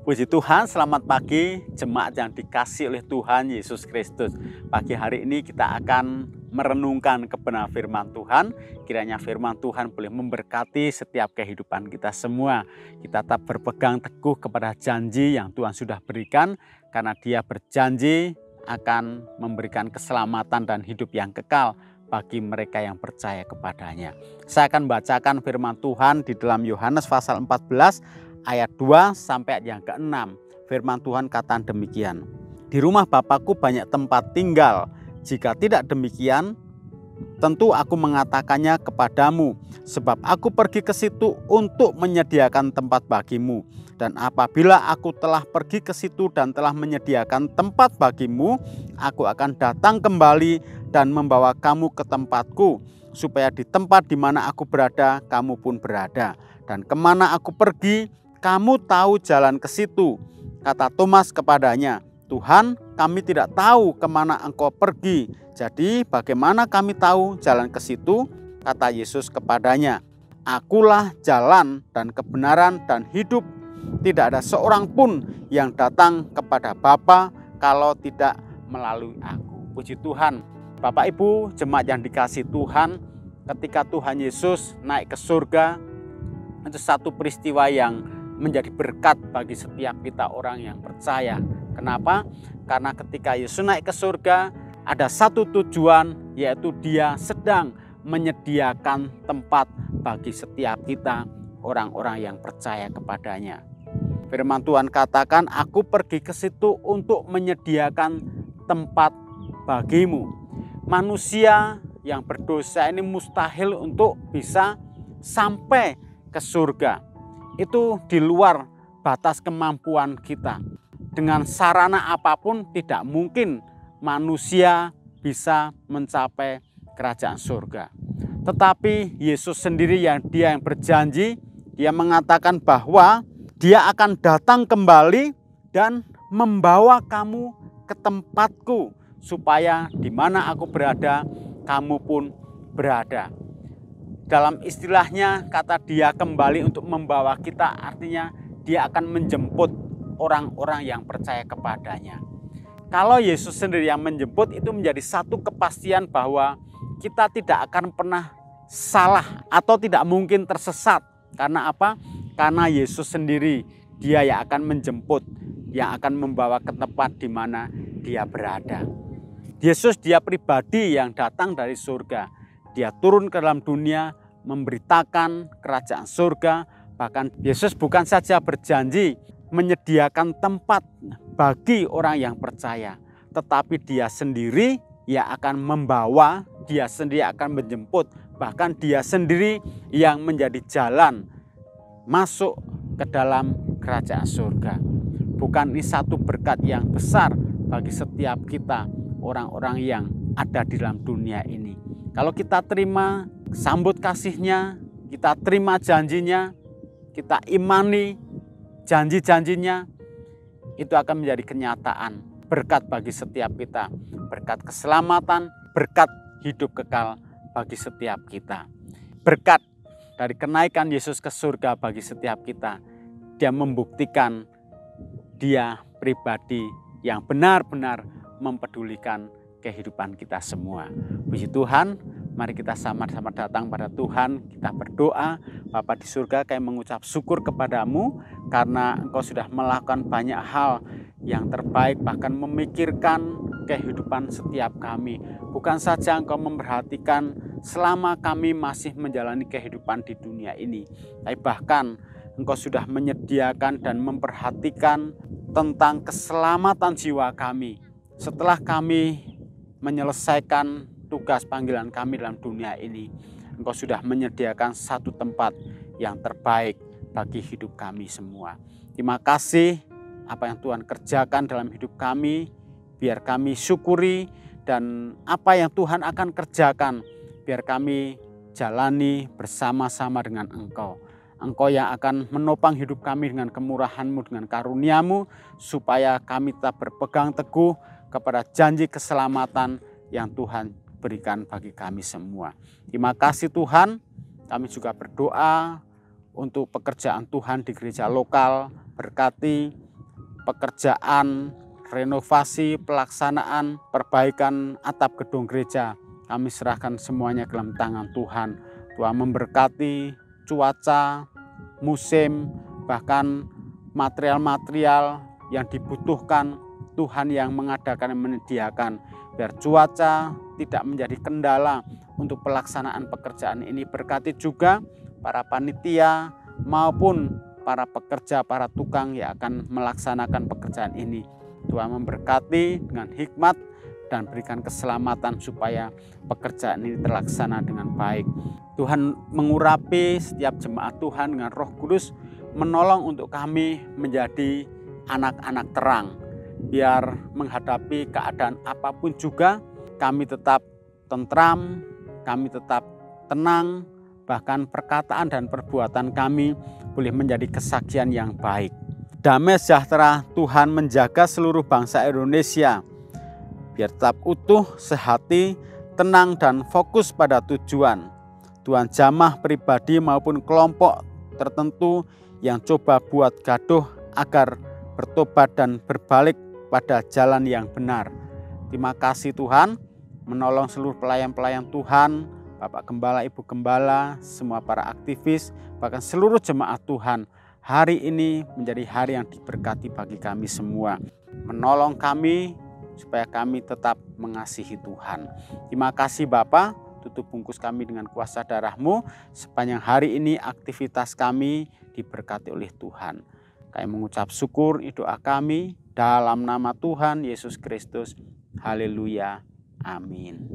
Puji Tuhan, selamat pagi jemaat yang dikasihi oleh Tuhan Yesus Kristus. Pagi hari ini kita akan merenungkan kebenaran firman Tuhan. Kiranya firman Tuhan boleh memberkati setiap kehidupan kita semua. Kita tetap berpegang teguh kepada janji yang Tuhan sudah berikan, karena Dia berjanji akan memberikan keselamatan dan hidup yang kekal bagi mereka yang percaya kepadanya. Saya akan bacakan firman Tuhan di dalam Yohanes pasal 14 ayat 2 sampai yang ke-6. Firman Tuhan kata demikian. Di rumah Bapakku banyak tempat tinggal. Jika tidak demikian, tentu aku mengatakannya kepadamu, sebab aku pergi ke situ untuk menyediakan tempat bagimu. Dan apabila aku telah pergi ke situ dan telah menyediakan tempat bagimu, aku akan datang kembali dan membawa kamu ke tempatku, supaya di tempat di mana aku berada, kamu pun berada. Dan kemana aku pergi, kamu tahu jalan ke situ. Kata Thomas kepadanya, Tuhan, kami tidak tahu kemana engkau pergi. Jadi bagaimana kami tahu jalan ke situ? Kata Yesus kepadanya, Akulah jalan dan kebenaran dan hidup. Tidak ada seorang pun yang datang kepada Bapa kalau tidak melalui aku. Puji Tuhan. Bapak Ibu jemaat yang dikasihi Tuhan, ketika Tuhan Yesus naik ke surga, itu satu peristiwa yang menjadi berkat bagi setiap kita orang yang percaya. Kenapa? Karena ketika Yesus naik ke surga, ada satu tujuan, yaitu Dia sedang menyediakan tempat bagi setiap kita orang-orang yang percaya kepadanya. Firman Tuhan katakan, aku pergi ke situ untuk menyediakan tempat bagimu. Manusia yang berdosa ini mustahil untuk bisa sampai ke surga. Itu di luar batas kemampuan kita. Dengan sarana apapun tidak mungkin manusia bisa mencapai kerajaan surga. Tetapi Yesus sendiri yang berjanji, Dia mengatakan bahwa Dia akan datang kembali dan membawa kamu ke tempatku, supaya di mana aku berada, kamu pun berada. Dalam istilahnya, kata Dia kembali untuk membawa kita, artinya Dia akan menjemput orang-orang yang percaya kepadanya. Kalau Yesus sendiri yang menjemput, itu menjadi satu kepastian bahwa kita tidak akan pernah salah atau tidak mungkin tersesat. Karena apa? Karena Yesus sendiri, Dia yang akan menjemput, yang akan membawa ke tempat di mana Dia berada. Yesus, Dia pribadi yang datang dari surga. Dia turun ke dalam dunia memberitakan kerajaan surga. Bahkan Yesus bukan saja berjanji menyediakan tempat bagi orang yang percaya, tetapi Dia sendiri yang akan membawa, Dia sendiri akan menjemput, bahkan Dia sendiri yang menjadi jalan masuk ke dalam kerajaan surga. Bukan ini satu berkat yang besar bagi setiap kita orang-orang yang ada di dalam dunia ini. Kalau kita terima, sambut kasih-Nya, kita terima janjinya, kita imani janji-janjinya, itu akan menjadi kenyataan berkat bagi setiap kita, berkat keselamatan, berkat hidup kekal bagi setiap kita. Berkat dari kenaikan Yesus ke surga bagi setiap kita, Dia membuktikan Dia pribadi yang benar-benar mempedulikan kehidupan kita semua. Puji Tuhan, mari kita sama-sama datang pada Tuhan. Kita berdoa. Bapa di surga, kami mengucap syukur kepadamu karena Engkau sudah melakukan banyak hal yang terbaik, bahkan memikirkan kehidupan setiap kami. Bukan saja Engkau memperhatikan selama kami masih menjalani kehidupan di dunia ini, tapi bahkan Engkau sudah menyediakan dan memperhatikan tentang keselamatan jiwa kami. Setelah kami menyelesaikan tugas panggilan kami dalam dunia ini, Engkau sudah menyediakan satu tempat yang terbaik bagi hidup kami semua. Terima kasih apa yang Tuhan kerjakan dalam hidup kami, biar kami syukuri, dan apa yang Tuhan akan kerjakan, biar kami jalani bersama-sama dengan Engkau. Engkau yang akan menopang hidup kami dengan kemurahan-Mu, dengan karunia-Mu, supaya kami tetap berpegang teguh kepada janji keselamatan yang Tuhan berikan bagi kami semua. Terima kasih Tuhan. Kami juga berdoa untuk pekerjaan Tuhan di gereja lokal. Berkati pekerjaan, renovasi, pelaksanaan, perbaikan atap gedung gereja. Kami serahkan semuanya ke dalam tangan Tuhan. Tuhan memberkati cuaca, musim, bahkan material-material yang dibutuhkan. Tuhan yang mengadakan dan menyediakan, biar cuaca tidak menjadi kendala untuk pelaksanaan pekerjaan ini. Berkati juga para panitia maupun para pekerja, para tukang yang akan melaksanakan pekerjaan ini. Tuhan memberkati dengan hikmat dan berikan keselamatan supaya pekerjaan ini terlaksana dengan baik. Tuhan mengurapi setiap jemaat Tuhan dengan Roh Kudus, menolong untuk kami menjadi anak-anak terang. Biar menghadapi keadaan apapun juga kami tetap tentram, kami tetap tenang, bahkan perkataan dan perbuatan kami boleh menjadi kesaksian yang baik. Damai sejahtera Tuhan menjaga seluruh bangsa Indonesia, biar tetap utuh, sehati, tenang dan fokus pada tujuan. Tuhan jamah pribadi maupun kelompok tertentu yang coba buat gaduh agar bertobat dan berbalik pada jalan yang benar. Terima kasih Tuhan, menolong seluruh pelayan-pelayan Tuhan, Bapak Gembala, Ibu Gembala, semua para aktivis, bahkan seluruh jemaat Tuhan. Hari ini menjadi hari yang diberkati bagi kami semua. Menolong kami supaya kami tetap mengasihi Tuhan. Terima kasih Bapa, tutup bungkus kami dengan kuasa darah-Mu. Sepanjang hari ini aktivitas kami diberkati oleh Tuhan. Kami mengucap syukur, doa kami dalam nama Tuhan Yesus Kristus. Haleluya. Amin.